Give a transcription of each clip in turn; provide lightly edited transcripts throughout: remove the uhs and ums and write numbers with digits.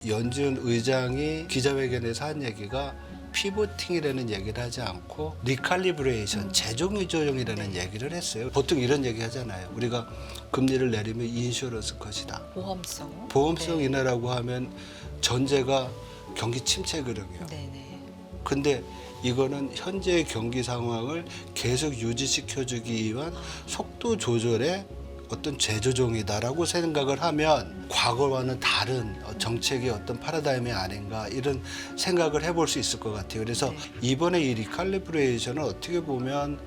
연준 의장이 기자회견에서 한 얘기가 피보팅이라는 얘기를 하지 않고 리칼리브레이션, 재종이 조정이라는 얘기를 했어요. 보통 이런 얘기 하잖아요. 우리가 금리를 내리면 인슈런스 컷이다. 보험성 네. 인하라고 하면 전제가 경기 침체 그림이에요. 네네. 근데 이거는 현재의 경기 상황을 계속 유지시켜주기 위한 속도 조절의 어떤 재조정이다라고 생각을 하면 과거와는 다른 정책의 어떤 파라다임이 아닌가 이런 생각을 해볼 수 있을 것 같아요. 그래서 이번에 이 리칼리브레이션은 어떻게 보면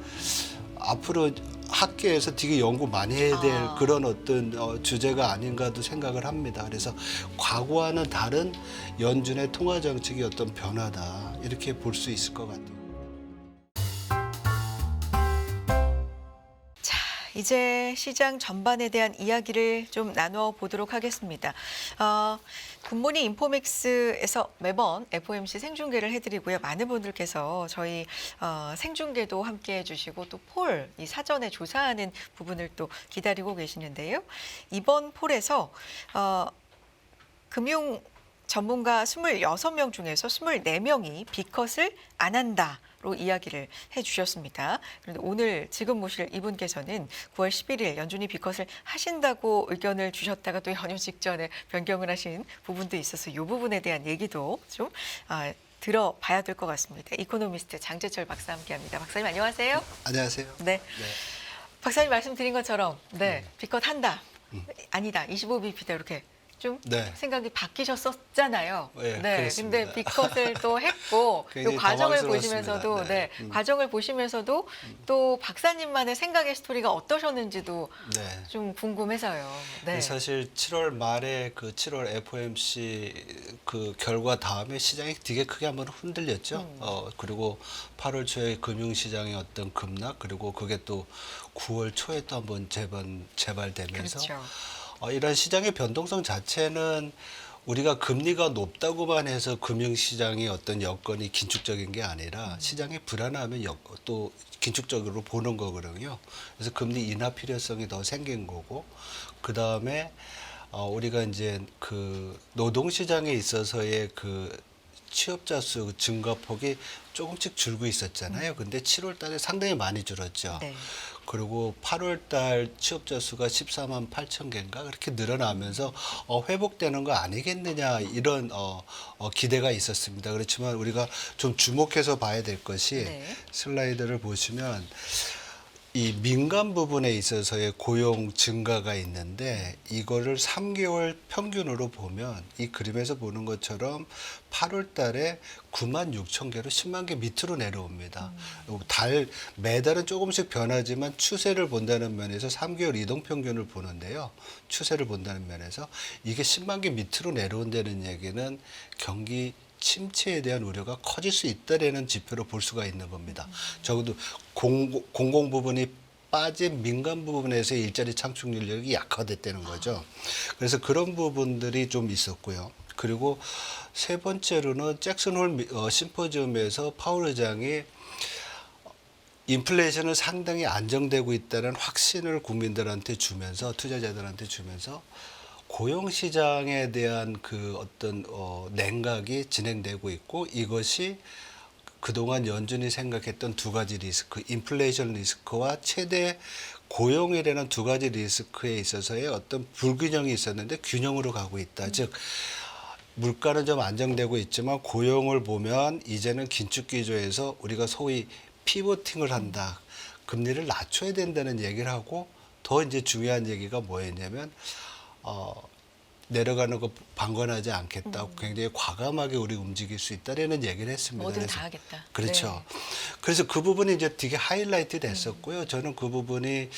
앞으로 학계에서 되게 연구 많이 해야 될 그런 어떤 주제가 아닌가도 생각을 합니다. 그래서 과거와는 다른 연준의 통화 정책의 어떤 변화다 이렇게 볼 수 있을 것 같아요. 자, 이제 시장 전반에 대한 이야기를 좀 나누어 보도록 하겠습니다. 굿모닝 인포맥스에서 매번 FOMC 생중계를 해드리고요. 많은 분들께서 저희 생중계도 함께 해주시고 또 폴, 이 사전에 조사하는 부분을 또 기다리고 계시는데요. 이번 폴에서 금융 전문가 26명 중에서 24명이 B컷을 안 한다로 이야기를 해주셨습니다. 그런데 오늘 지금 모실 이분께서는 9월 11일 연준이 B컷을 하신다고 의견을 주셨다가 또 연휴 직전에 변경을 하신 부분도 있어서 이 부분에 대한 얘기도 좀 들어봐야 될 것 같습니다. 이코노미스트 장재철 박사 함께합니다. 박사님 안녕하세요. 안녕하세요. 네. 박사님 말씀드린 것처럼 B컷 한다. 아니다. 25bp다 이렇게 좀 생각이 바뀌셨었잖아요. 그렇습니다. 근데 B컷을 또 했고 이 과정을 보시면서도 과정을 보시면서도 또 박사님만의 생각의 스토리가 어떠셨는지도 좀 궁금해서요. 사실 7월 말에 그 7월 FOMC 그 결과 다음에 시장이 되게 크게 한번 흔들렸죠. 그리고 8월 초에 금융시장의 어떤 급락 그리고 그게 또 9월 초에 또 한번 재발되면서 그렇죠. 이런 시장의 변동성 자체는 우리가 금리가 높다고만 해서 금융시장의 어떤 여건이 긴축적인 게 아니라 시장이 불안하면 또 긴축적으로 보는 거거든요. 그래서 금리 인하 필요성이 더 생긴 거고, 그 다음에 우리가 이제 그 노동시장에 있어서의 그 취업자 수 증가폭이 조금씩 줄고 있었잖아요. 근데 7월 달에 상당히 많이 줄었죠. 그리고 8월 달 취업자 수가 14만 8천 개인가 그렇게 늘어나면서 회복되는 거 아니겠느냐 이런 기대가 있었습니다. 그렇지만 우리가 좀 주목해서 봐야 될 것이 슬라이드를 보시면 이 민간 부분에 있어서의 고용 증가가 있는데 이거를 3개월 평균으로 보면 이 그림에서 보는 것처럼 8월 달에 9만 6천 개로 10만 개 밑으로 내려옵니다. 매달은 조금씩 변하지만 추세를 본다는 면에서 3개월 이동 평균을 보는데요. 추세를 본다는 면에서 이게 10만 개 밑으로 내려온다는 얘기는 경기 침체에 대한 우려가 커질 수 있다라는 지표로 볼 수가 있는 겁니다. 적어도 공공 부분이 빠진 민간 부분에서의 일자리 창출 능력이 약화됐다는 거죠. 그래서 그런 부분들이 좀 있었고요. 그리고 세 번째로는 잭슨홀 심포지엄에서 파월 의장이 인플레이션은 상당히 안정되고 있다는 확신을 국민들한테 주면서 투자자들한테 주면서 고용 시장에 대한 그 어떤 냉각이 진행되고 있고 이것이 그동안 연준이 생각했던 두 가지 리스크, 인플레이션 리스크와 최대 고용이라는 두 가지 리스크에 있어서의 어떤 불균형이 있었는데 균형으로 가고 있다. 즉 물가는 좀 안정되고 있지만 고용을 보면 이제는 긴축 기조에서 우리가 소위 피보팅을 한다. 금리를 낮춰야 된다는 얘기를 하고 더 이제 중요한 얘기가 뭐였냐면 내려가는 거 방관하지 않겠다. 굉장히 과감하게 우리 움직일 수 있다라는 얘기를 했습니다. 뭐든 다 하겠다. 그렇죠. 그래서 그 부분이 이제 되게 하이라이트 됐었고요. 저는 그 부분이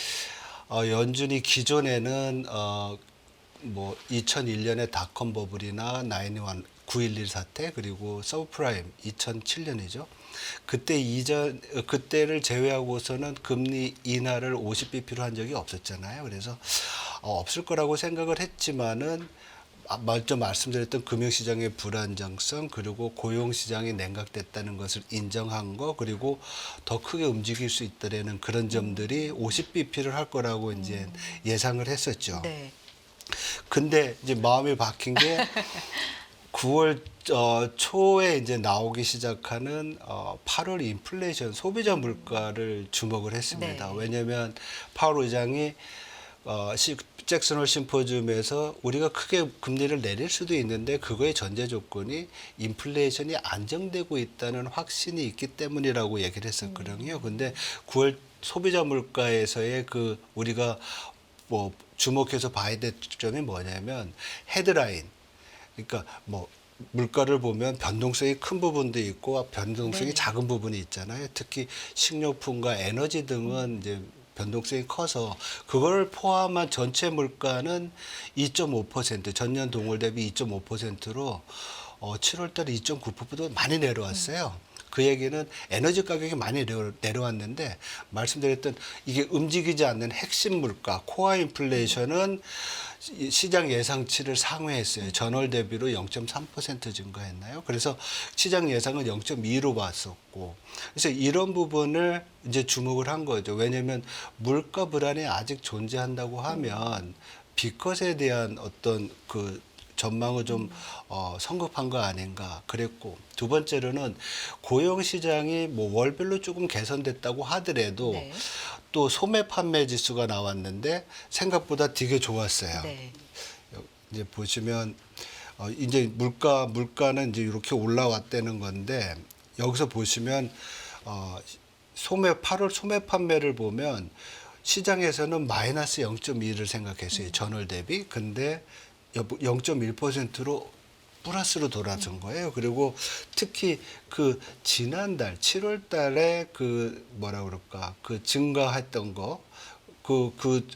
연준이 기존에는 뭐 2001년의 닷컴 버블이나 9.11 사태 그리고 서브프라임 2007년이죠. 그때를 제외하고서는 금리 인하를 50bp로 한 적이 없었잖아요. 그래서 없을 거라고 생각을 했지만은 먼저 말씀드렸던 금융시장의 불안정성 그리고 고용시장이 냉각됐다는 것을 인정한 거 그리고 더 크게 움직일 수 있다라는 그런 점들이 50bp를 할 거라고 이제 예상을 했었죠. 근데 이제 마음이 바뀐 게 9월 초에 이제 나오기 시작하는 8월 인플레이션 소비자 물가를 주목을 했습니다. 네. 왜냐하면 파월 의장이 잭슨홀 심포지움에서 우리가 크게 금리를 내릴 수도 있는데 그거의 전제 조건이 인플레이션이 안정되고 있다는 확신이 있기 때문이라고 얘기를 했었거든요. 근데 9월 소비자 물가에서의 그 우리가 뭐 주목해서 봐야 될 점이 뭐냐면 헤드라인. 그러니까 뭐 물가를 보면 변동성이 큰 부분도 있고 변동성이 네. 작은 부분이 있잖아요. 특히 식료품과 에너지 등은 이제 변동성이 커서 그걸 포함한 전체 물가는 2.5% 전년 동월 대비 2.5%로 7월 달에 2.9% 많이 내려왔어요. 그 얘기는 에너지 가격이 많이 내려왔는데 말씀드렸던 이게 움직이지 않는 핵심 물가 코어 인플레이션은 시장 예상치를 상회했어요. 전월 대비로 0.3% 증가했나요? 그래서 시장 예상은 0.2로 봤었고 그래서 이런 부분을 이제 주목을 한 거죠. 왜냐하면 물가 불안이 아직 존재한다고 하면 비컷에 대한 어떤 그 전망은 좀 성급한 거 아닌가 그랬고 두 번째로는 고용 시장이 뭐 월별로 조금 개선됐다고 하더라도 네. 또 소매 판매 지수가 나왔는데 생각보다 되게 좋았어요. 네. 이제 보시면 이제 물가는 이제 이렇게 올라왔다는 건데 여기서 보시면 소매 8월 소매 판매를 보면 시장에서는 마이너스 0.2를 생각했어요. 전월 대비. 근데 0.1%로 플러스로 돌아선 거예요. 그리고 특히 그 지난달 7월 달에 그 뭐라 그럴까 그 증가했던 거 그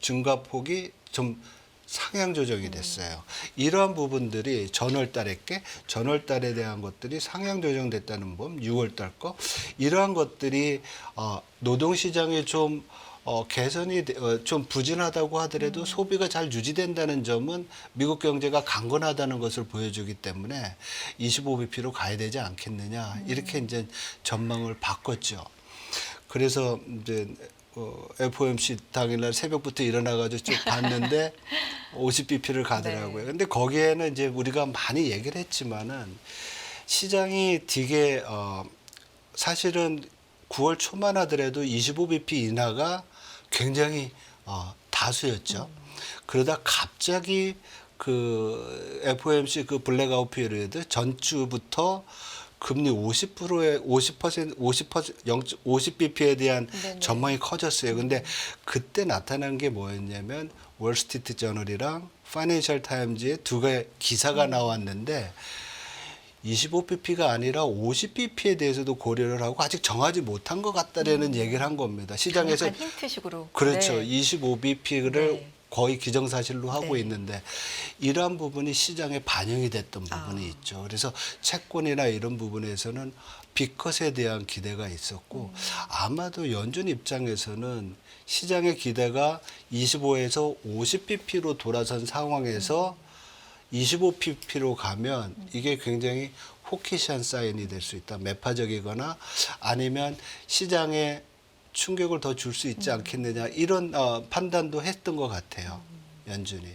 증가폭이 좀 상향 조정이 됐어요. 이러한 부분들이 전월 달에 대한 것들이 상향 조정됐다는 법, 6월 달 거 이러한 것들이 노동 시장에 좀 개선이 좀 부진하다고 하더라도 소비가 잘 유지된다는 점은 미국 경제가 강건하다는 것을 보여주기 때문에 25bp로 가야 되지 않겠느냐 이렇게 이제 전망을 바꿨죠. 그래서 이제 FOMC 당일날 새벽부터 일어나가지고 쭉 봤는데 50bp를 가더라고요. 네. 근데 거기에는 이제 우리가 많이 얘기를 했지만은 시장이 되게 사실은 9월 초만 하더라도 25bp 인하가 굉장히 다수였죠. 그러다 갑자기 그 FOMC 그 블랙아웃 피리어드 전주부터 금리 50%에 50bp에 대한 네네. 전망이 커졌어요. 근데 그때 나타난 게 뭐였냐면 월스트리트 저널이랑 파이낸셜 타임즈에 두 개의 기사가 나왔는데 25bp가 아니라 50bp에 대해서도 고려를 하고 아직 정하지 못한 것 같다라는 얘기를 한 겁니다. 시장에서 약간 힌트식으로. 그렇죠. 네. 25bp를 네. 거의 기정사실로 하고 네. 있는데 이러한 부분이 시장에 반영이 됐던 부분이 있죠. 그래서 채권이나 이런 부분에서는 비컷에 대한 기대가 있었고 아마도 연준 입장에서는 시장의 기대가 25에서 50bp로 돌아선 상황에서 25pp로 가면 이게 굉장히 호키시한 사인이 될 수 있다. 매파적이거나 아니면 시장에 충격을 더 줄 수 있지 않겠느냐 이런 판단도 했던 것 같아요. 연준이.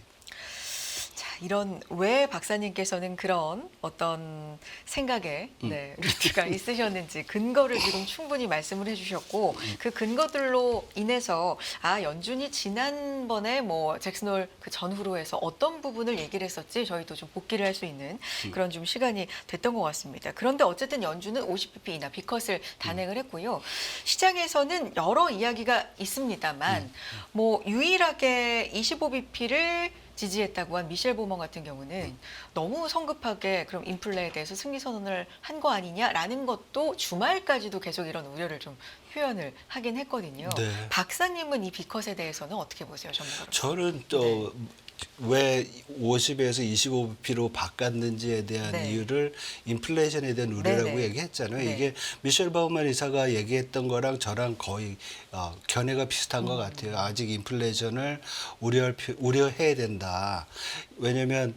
자, 이런 왜 박사님께서는 그런 어떤 생각에 루트가 있으셨는지 근거를 지금 충분히 말씀을 해주셨고 그 근거들로 인해서 연준이 지난번에 뭐 잭슨홀 그 전후로 해서 어떤 부분을 얘기를 했었지 저희도 좀 복기를 할 수 있는 그런 좀 시간이 됐던 것 같습니다. 그런데 어쨌든 연준은 50bp 인하 비컷을 단행을 했고요. 시장에서는 여러 이야기가 있습니다만 뭐 유일하게 25bp를 지지했다고 한 미셸 보먼 같은 경우는 너무 성급하게 그럼 인플레에 대해서 승리 선언을 한 거 아니냐라는 것도 주말까지도 계속 이런 우려를 좀 표현을 하긴 했거든요. 네. 박사님은 이 비컷에 대해서는 어떻게 보세요, 전문가로? 저는 또 왜 50에서 25bp로 바꿨는지에 대한 네. 이유를 인플레이션에 대한 우려라고 네네. 얘기했잖아요. 네. 이게 미셸 바우만 이사가 얘기했던 거랑 저랑 거의 견해가 비슷한 것 같아요. 아직 인플레이션을 우려해야 된다. 왜냐하면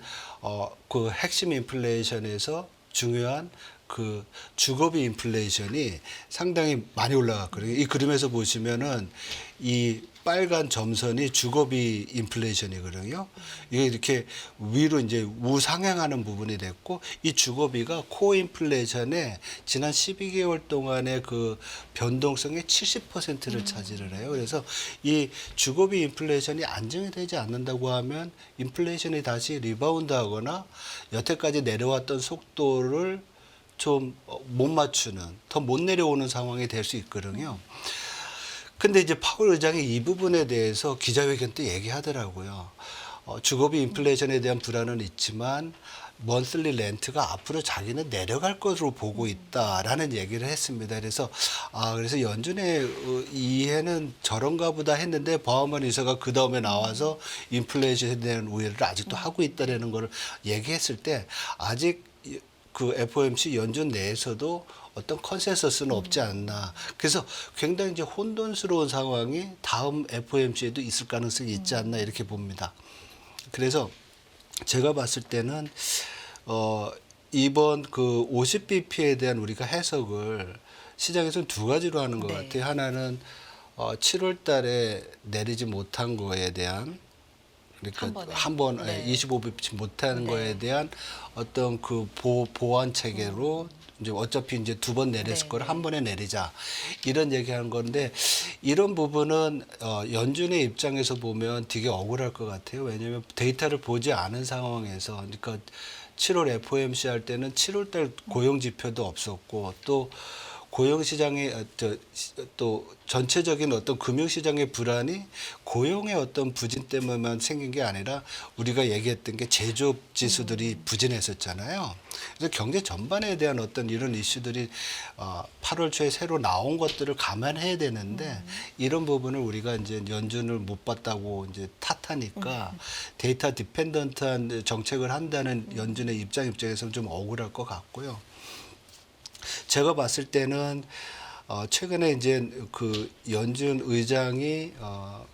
그 핵심 인플레이션에서 중요한 그 주거비 인플레이션이 상당히 많이 올라갔거든요. 이 그림에서 보시면은 이 빨간 점선이 주거비 인플레이션이거든요. 이게 이렇게 위로 이제 우상향하는 부분이 됐고 이 주거비가 코어 인플레이션의 지난 12개월 동안의 그 변동성의 70%를 차지를 해요. 그래서 이 주거비 인플레이션이 안정이 되지 않는다고 하면 인플레이션이 다시 리바운드하거나 여태까지 내려왔던 속도를 좀 못 맞추는 더 못 내려오는 상황이 될 수 있거든요. 근데 이제 파월 의장이 이 부분에 대해서 기자회견 때 얘기하더라고요. 주거비 인플레이션에 대한 불안은 있지만 먼슬리 렌트가 앞으로 자기는 내려갈 것으로 보고 있다라는 얘기를 했습니다. 그래서 그래서 연준의 이해는 저런가 보다 했는데 바우먼 의사가 그 다음에 나와서 인플레이션에 대한 우려를 아직도 하고 있다라는 걸 얘기했을 때 아직 그 FOMC 연준 내에서도 어떤 컨센서스는 없지 않나. 그래서 굉장히 이제 혼돈스러운 상황이 다음 FOMC에도 있을 가능성이 있지 않나 이렇게 봅니다. 그래서 제가 봤을 때는 이번 그 50bp에 대한 우리가 해석을 시장에서는 두 가지로 하는 것 네. 같아요. 하나는 7월 달에 내리지 못한 거에 대한 그러니까 한 번에. 한번 네. 25bp 못하는 네. 거에 대한 어떤 그 보완 체계로 이제 어차피 이제 두 번 내렸을 네, 걸 네. 한 번에 내리자 이런 얘기하는 건데 이런 부분은 연준의 입장에서 보면 되게 억울할 것 같아요. 왜냐하면 데이터를 보지 않은 상황에서 그러니까 7월 FOMC 할 때는 7월 달 고용 지표도 없었고 또 고용 시장의 또 전체적인 어떤 금융 시장의 불안이 고용의 어떤 부진 때문에만 생긴 게 아니라 우리가 얘기했던 게 제조업 지수들이 부진했었잖아요. 그래서 경제 전반에 대한 어떤 이런 이슈들이 8월 초에 새로 나온 것들을 감안해야 되는데 이런 부분을 우리가 이제 연준을 못 봤다고 이제 탓하니까 데이터 디펜던트한 정책을 한다는 연준의 입장에서는 좀 억울할 것 같고요. 제가 봤을 때는 최근에 이제 그 연준 의장이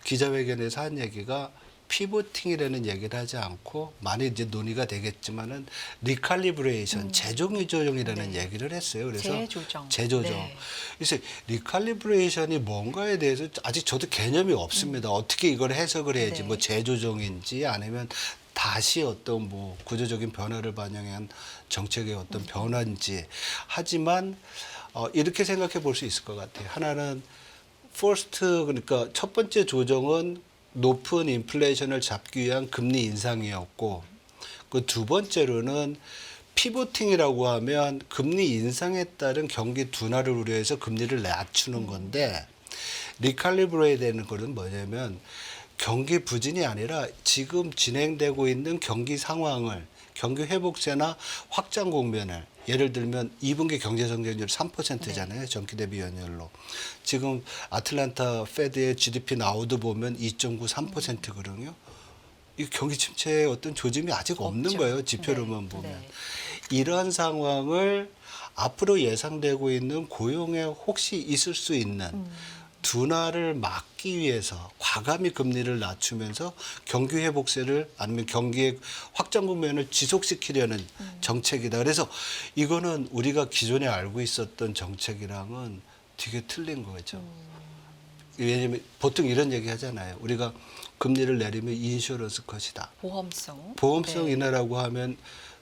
기자회견에서 한 얘기가 피보팅이라는 얘기를 하지 않고 많이 이제 논의가 되겠지만은 리칼리브레이션, 재종의 조정이라는 네. 얘기를 했어요. 그래서 재조정. 재조정. 네. 그래서 리칼리브레이션이 뭔가에 대해서 아직 저도 개념이 없습니다. 어떻게 이걸 해석을 해야지 네. 뭐 재조정인지 아니면 다시 어떤 뭐 구조적인 변화를 반영한 정책의 어떤 변화인지 하지만 이렇게 생각해 볼 수 있을 것 같아요. 하나는 퍼스트 그러니까 첫 번째 조정은 높은 인플레이션을 잡기 위한 금리 인상이었고 그 두 번째로는 피보팅이라고 하면 금리 인상에 따른 경기 둔화를 우려해서 금리를 낮추는 건데 리칼리브레이트 되는 거는 뭐냐면 경기 부진이 아니라 지금 진행되고 있는 경기 상황을 경기 회복세나 확장 국면을 예를 들면 2분기 경제 성장률 3%잖아요. 전기 대비 연율로. 지금 아틀란타 페드의 GDP 나우드 보면 2.9, 3%거든요. 이 경기 침체의 어떤 조짐이 아직 없는 없죠. 거예요. 지표로만 네. 보면. 네. 이러한 상황을 앞으로 예상되고 있는 고용에 혹시 있을 수 있는 둔화를 막기 위해서 과감히 금리를 낮추면서 경기 회복세를 아니면 경기의 확장 국면을 지속시키려는 정책이다. 그래서 이거는 우리가 기존에 알고 있었던 정책이랑은 되게 틀린 거죠. 왜냐하면 보통 이런 얘기 하잖아요. 우리가 금리를 내리면 인슈런스 컷이다. 보험성. 보험성 네. 인하라고 하면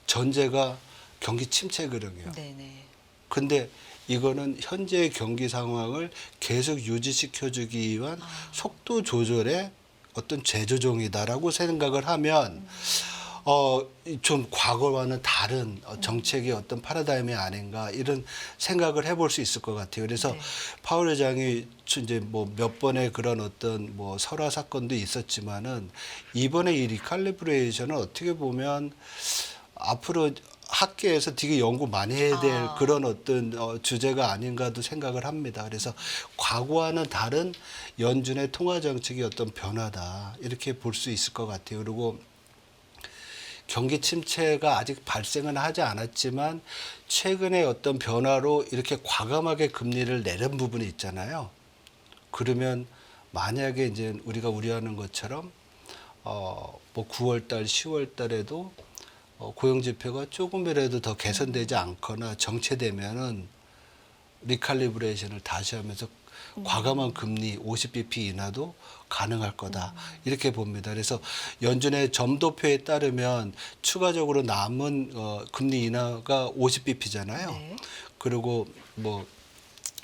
전제가 경기 침체거든요. 네네. 근데 이거는 현재의 경기 상황을 계속 유지시켜주기 위한 속도 조절의 어떤 재조정이다라고 생각을 하면 좀 과거와는 다른 정책의 어떤 파라다임이 아닌가 이런 생각을 해볼 수 있을 것 같아요. 그래서 네. 파월 의장이 이제 뭐 몇 번의 그런 어떤 뭐 설화 사건도 있었지만은 이번에 이 리칼리브레이션은 어떻게 보면 앞으로 학계에서 되게 연구 많이 해야 될 그런 어떤 주제가 아닌가도 생각을 합니다. 그래서 과거와는 다른 연준의 통화 정책의 어떤 변화다 이렇게 볼 수 있을 것 같아요. 그리고 경기 침체가 아직 발생은 하지 않았지만 최근에 어떤 변화로 이렇게 과감하게 금리를 내린 부분이 있잖아요. 그러면 만약에 이제 우리가 우려하는 것처럼 뭐 9월 달, 10월 달에도 고용 지표가 조금이라도 더 개선되지 않거나 정체되면은 리칼리브레이션을 다시 하면서 과감한 금리 50bp 인하도 가능할 거다. 이렇게 봅니다. 그래서 연준의 점도표에 따르면 추가적으로 남은 금리 인하가 50bp잖아요. 네. 그리고 뭐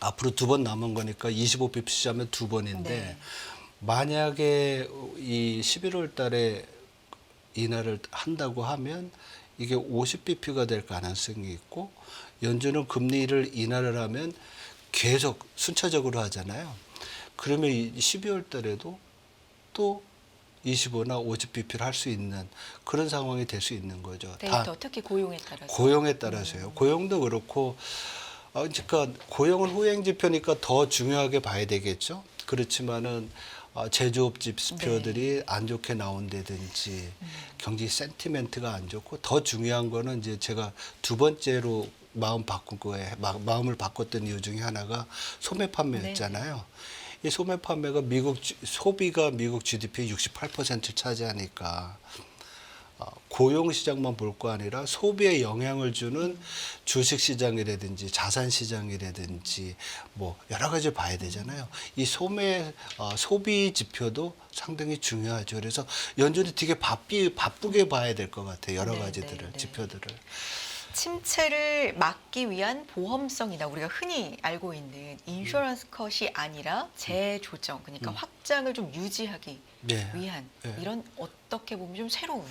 앞으로 2번 남은 거니까 25bp씩 하면 2번인데 네. 만약에 이 11월 달에 인하를 한다고 하면 이게 50bp가 될 가능성이 있고 연준은 금리를 인하를 하면 계속 순차적으로 하잖아요. 그러면 이 12월 달에도 또 25나 50bp를 할 수 있는 그런 상황이 될 수 있는 거죠. 데이터 특히 고용에 따라서. 고용에 따라서요. 고용도 그렇고 그러니까 고용은 후행 지표니까 더 중요하게 봐야 되겠죠. 그렇지만은 제조업 지표들이 안 좋게 나온다든지 경기 센티멘트가 안 좋고 더 중요한 거는 이제 제가 두 번째로 마음을 바꿨던 이유 중에 하나가 소매 판매였잖아요. 이 소매 판매가 소비가 미국 GDP 68%를 차지하니까 고용 시장만 볼 거 아니라 소비에 영향을 주는 주식 시장이라든지 자산 시장이라든지 뭐 여러 가지 봐야 되잖아요. 이 소비 지표도 상당히 중요하죠. 그래서 연준이 되게 바쁘게 봐야 될 것 같아요. 여러 네, 가지들을 네. 지표들을. 침체를 막기 위한 보험성이나 우리가 흔히 알고 있는 인슈런스 컷이 아니라 재조정, 그러니까 확장을 좀 유지하기 네. 위한 네. 이런 어떻게 보면 좀 새로운.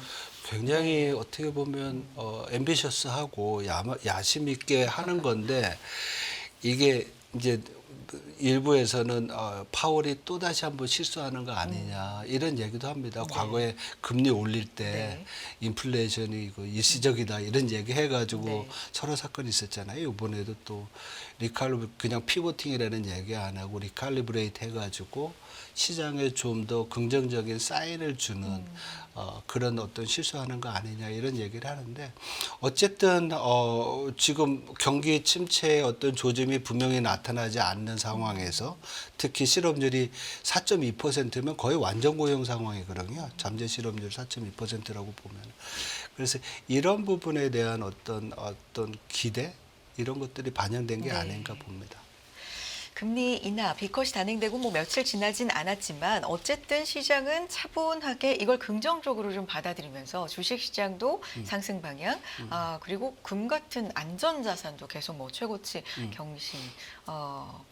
굉장히 어떻게 보면 앰비셔스하고 야심 있게 하는 건데 이게 이제 일부에서는 파월이 또 다시 한번 실수하는 거 아니냐 이런 얘기도 합니다. 과거에 금리 올릴 때 네. 인플레이션이 이거 일시적이다 이런 얘기 해가지고 네. 서로 사건이 있었잖아요. 이번에도 또 그냥 피보팅이라는 얘기 안 하고 리칼리브레이트 해가지고 시장에 좀 더 긍정적인 사인을 주는 그런 어떤 실수하는 거 아니냐 이런 얘기를 하는데 어쨌든 지금 경기 침체의 어떤 조짐이 분명히 나타나지 않는 상황에서 특히 실업률이 4.2%면 거의 완전 고용 상황이거든요. 잠재 실업률 4.2%라고 보면 그래서 이런 부분에 대한 어떤 기대 이런 것들이 반영된 게 네. 아닌가 봅니다. 금리 인하, 비컷이 단행되고 뭐 며칠 지나진 않았지만 어쨌든 시장은 차분하게 이걸 긍정적으로 좀 받아들이면서 주식시장도 상승 방향, 그리고 금 같은 안전자산도 계속 뭐 최고치 경신,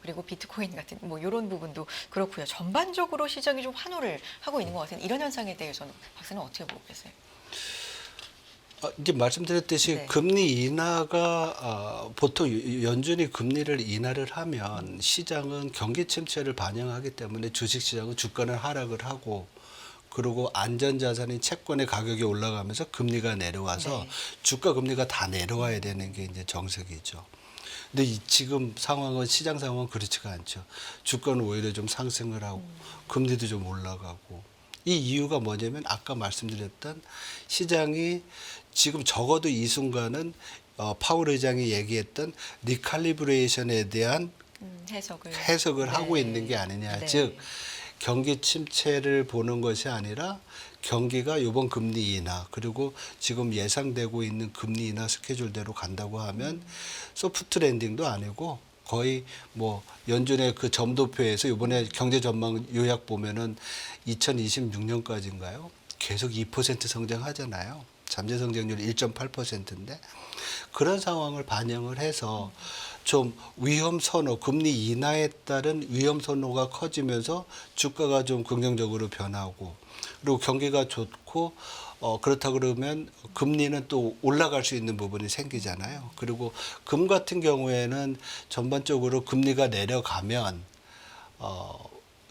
그리고 비트코인 같은 뭐 이런 부분도 그렇고요. 전반적으로 시장이 좀 환호를 하고 있는 것 같은 이런 현상에 대해서는 박사는 어떻게 보고 계세요? 이제 말씀드렸듯이 네. 금리 인하가 보통 연준이 금리를 인하를 하면 시장은 경기 침체를 반영하기 때문에 주식시장은 주가는 하락을 하고 그리고 안전자산인 채권의 가격이 올라가면서 금리가 내려와서 네. 주가 금리가 다 내려와야 되는 게 이제 정석이죠. 근데 지금 상황은 시장 상황은 그렇지가 않죠. 주가는 오히려 좀 상승을 하고 금리도 좀 올라가고 이 이유가 뭐냐면 아까 말씀드렸던 시장이 지금 적어도 이 순간은 파월 의장이 얘기했던 리칼리브레이션에 대한 해석을 하고 있는 게 아니냐. 네. 즉 경기 침체를 보는 것이 아니라 경기가 이번 금리 인하 그리고 지금 예상되고 있는 금리 인하 스케줄대로 간다고 하면 소프트 랜딩도 아니고 거의 뭐 연준의 그 점도표에서 이번에 경제 전망 요약 보면은 2026년까지인가요? 계속 2% 성장하잖아요. 잠재 성장률 1.8%인데 그런 상황을 반영을 해서 좀 위험 선호, 금리 인하에 따른 위험 선호가 커지면서 주가가 좀 긍정적으로 변하고 그리고 경기가 좋고 그렇다 그러면 금리는 또 올라갈 수 있는 부분이 생기잖아요. 그리고 금 같은 경우에는 전반적으로 금리가 내려가면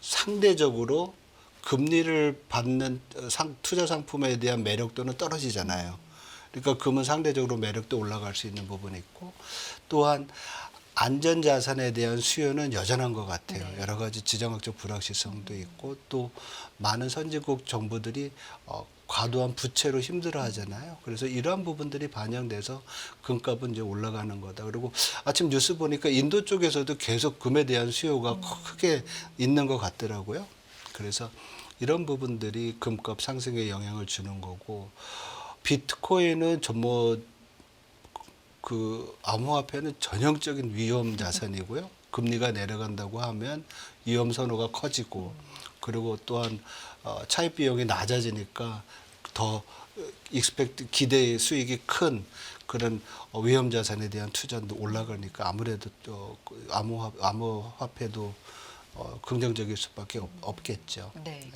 상대적으로 금리를 받는 투자 상품에 대한 매력도는 떨어지잖아요. 그러니까 금은 상대적으로 매력도 올라갈 수 있는 부분이 있고 또한 안전자산에 대한 수요는 여전한 것 같아요. 네. 여러 가지 지정학적 불확실성도 있고 또 많은 선진국 정부들이 과도한 부채로 힘들어하잖아요. 그래서 이러한 부분들이 반영돼서 금값은 이제 올라가는 거다. 그리고 아침 뉴스 보니까 인도 쪽에서도 계속 금에 대한 수요가 크게 있는 것 같더라고요. 그래서 이런 부분들이 금값 상승에 영향을 주는 거고 비트코인은 그 암호화폐는 전형적인 위험 자산이고요. 금리가 내려간다고 하면 위험 선호가 커지고 그리고 또한 차입 비용이 낮아지니까 더 익스펙트 기대 수익이 큰 그런 위험 자산에 대한 투자도 올라가니까 아무래도 암호화폐도 긍정적일 수밖에 없겠죠. 네.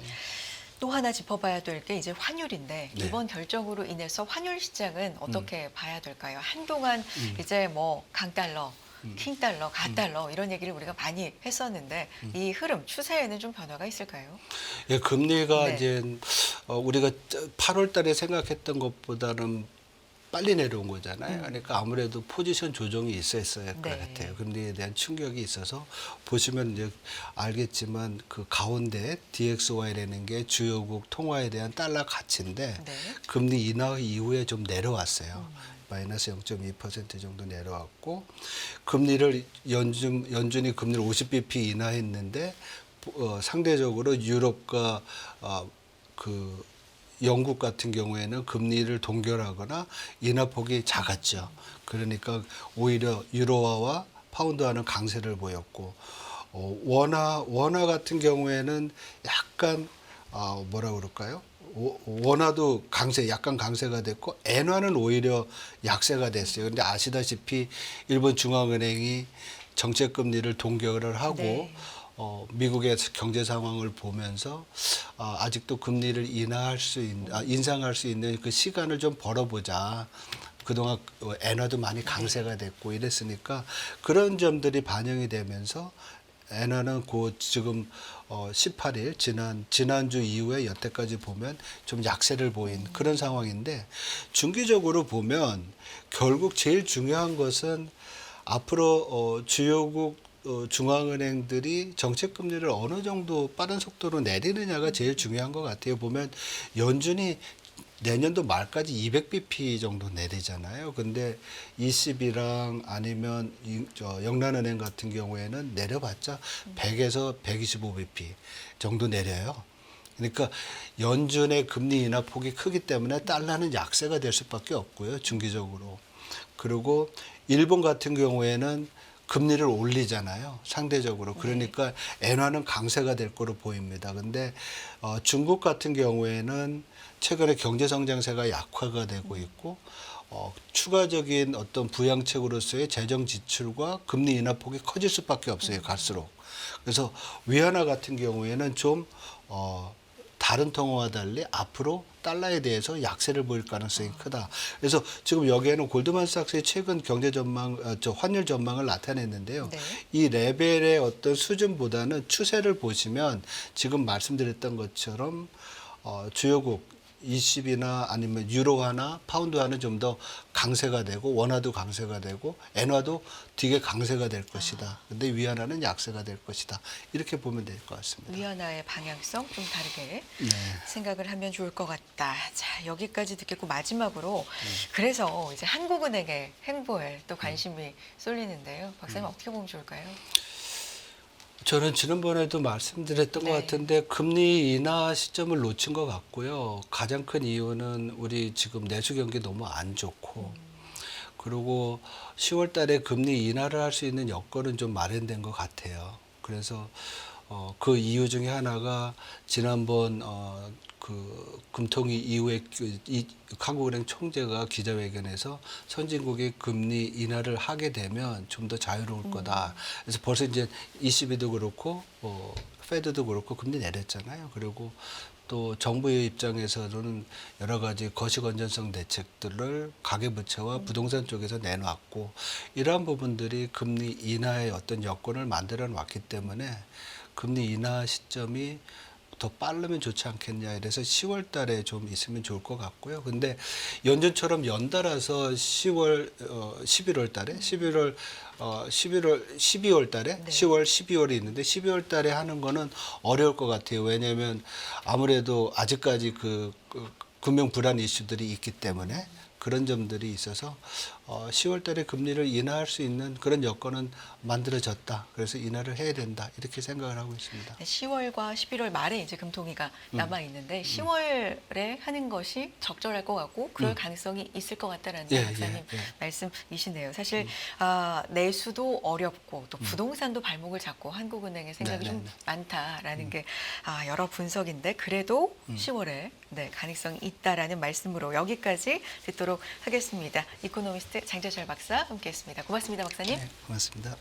또 하나 짚어봐야 될 게 이제 환율인데 네. 이번 결정으로 인해서 환율 시장은 어떻게 봐야 될까요? 한동안 이제 뭐 강달러, 킹달러, 가달러 이런 얘기를 우리가 많이 했었는데 이 흐름 추세에는 좀 변화가 있을까요? 예, 금리가 네. 이제 우리가 8월 달에 생각했던 것보다는 빨리 내려온 거잖아요. 그러니까 아무래도 포지션 조정이 있었어야 할 것 네. 같아요. 금리에 대한 충격이 있어서 보시면 이제 알겠지만 그 가운데 DXY라는 게 주요국 통화에 대한 달러 가치인데 네. 금리 인하 이후에 좀 내려왔어요. 마이너스 0.2% 정도 내려왔고 금리를 연준이 금리를 50bp 인하했는데 상대적으로 유럽과 그 영국 같은 경우에는 금리를 동결하거나 인하폭이 작았죠. 그러니까 오히려 유로화와 파운드화는 강세를 보였고 원화 같은 경우에는 약간 뭐라 그럴까요? 원화도 약간 강세가 됐고 엔화는 오히려 약세가 됐어요. 근데 아시다시피 일본 중앙은행이 정책 금리를 동결을 하고 네. 미국의 경제 상황을 보면서 아직도 금리를 인상할 수 있는 그 시간을 좀 벌어보자. 그동안 엔화도 많이 강세가 됐고 이랬으니까 그런 점들이 반영이 되면서 엔화는 지금 18일 지난주 이후에 여태까지 보면 좀 약세를 보인 그런 상황인데 중기적으로 보면 결국 제일 중요한 것은 앞으로 주요국 중앙은행들이 정책 금리를 어느 정도 빠른 속도로 내리느냐가 제일 중요한 것 같아요. 보면 연준이 내년도 말까지 200bp 정도 내리잖아요. 근데 20이랑 아니면 영란은행 같은 경우에는 내려봤자 100에서 125bp 정도 내려요. 그러니까 연준의 금리 인하 폭이 크기 때문에 달러는 약세가 될 수밖에 없고요. 중기적으로. 그리고 일본 같은 경우에는 금리를 올리잖아요. 상대적으로. 그러니까 엔화는 강세가 될 거로 보입니다. 근데 중국 같은 경우에는 최근에 경제 성장세가 약화가 되고 있고 추가적인 어떤 부양책으로서의 재정 지출과 금리 인하 폭이 커질 수밖에 없어요. 갈수록. 그래서 위안화 같은 경우에는 좀 다른 통화와 달리 앞으로 달러에 대해서 약세를 보일 가능성이 크다. 그래서 지금 여기에는 골드만삭스의 최근 경제 전망, 환율 전망을 나타냈는데요. 네. 이 레벨의 어떤 수준보다는 추세를 보시면 지금 말씀드렸던 것처럼 주요국 20이나 아니면 유로화나 파운드화는 좀 더 강세가 되고 원화도 강세가 되고 엔화도 되게 강세가 될 것이다. 근데 위안화는 약세가 될 것이다. 이렇게 보면 될 것 같습니다. 위안화의 방향성 좀 다르게 네. 생각을 하면 좋을 것 같다. 자, 여기까지 듣겠고 마지막으로 그래서 이제 한국은행의 행보에 또 관심이 쏠리는데요. 박사님 어떻게 보면 좋을까요? 저는 지난번에도 말씀드렸던 네. 것 같은데 금리 인하 시점을 놓친 것 같고요. 가장 큰 이유는 우리 지금 내수 경기 너무 안 좋고 그리고 10월 달에 금리 인하를 할 수 있는 여건은 좀 마련된 것 같아요. 그래서 그 이유 중에 하나가 지난번 그 금통위 이후에 한국은행 총재가 기자회견에서 선진국이 금리 인하를 하게 되면 좀 더 자유로울 거다. 그래서 벌써 이제 ECB도 그렇고 페드도 그렇고 금리 내렸잖아요. 그리고 또 정부의 입장에서는 여러 가지 거시 건전성 대책들을 가계부채와 부동산 쪽에서 내놨고 이러한 부분들이 금리 인하의 어떤 여건을 만들어 놨기 때문에 금리 인하 시점이 더 빠르면 좋지 않겠냐 이래서 10월 달에 좀 있으면 좋을 것 같고요. 근데 연준처럼 연달아서 11월 달에 12월 달에 네. 10월, 12월이 있는데 12월 달에 하는 거는 어려울 것 같아요. 왜냐하면 아무래도 아직까지 그 금융 불안 이슈들이 있기 때문에 그런 점들이 있어서 10월 달에 금리를 인하할 수 있는 그런 여건은 만들어졌다. 그래서 인하를 해야 된다. 이렇게 생각을 하고 있습니다. 10월과 11월 말에 이제 금통위가 남아 있는데 10월에 하는 것이 적절할 것 같고 그럴 가능성이 있을 것 같다라는 예, 박사님 예, 예. 말씀이시네요. 사실 내수도 어렵고 또 부동산도 발목을 잡고 한국은행의 생각이 네, 좀 네, 네. 많다라는 게 여러 분석인데 그래도 10월에 가능성이 있다라는 말씀으로 여기까지 듣도록 하겠습니다. 이코노미스트 장재철 박사 함께했습니다. 고맙습니다, 박사님. 네, 고맙습니다.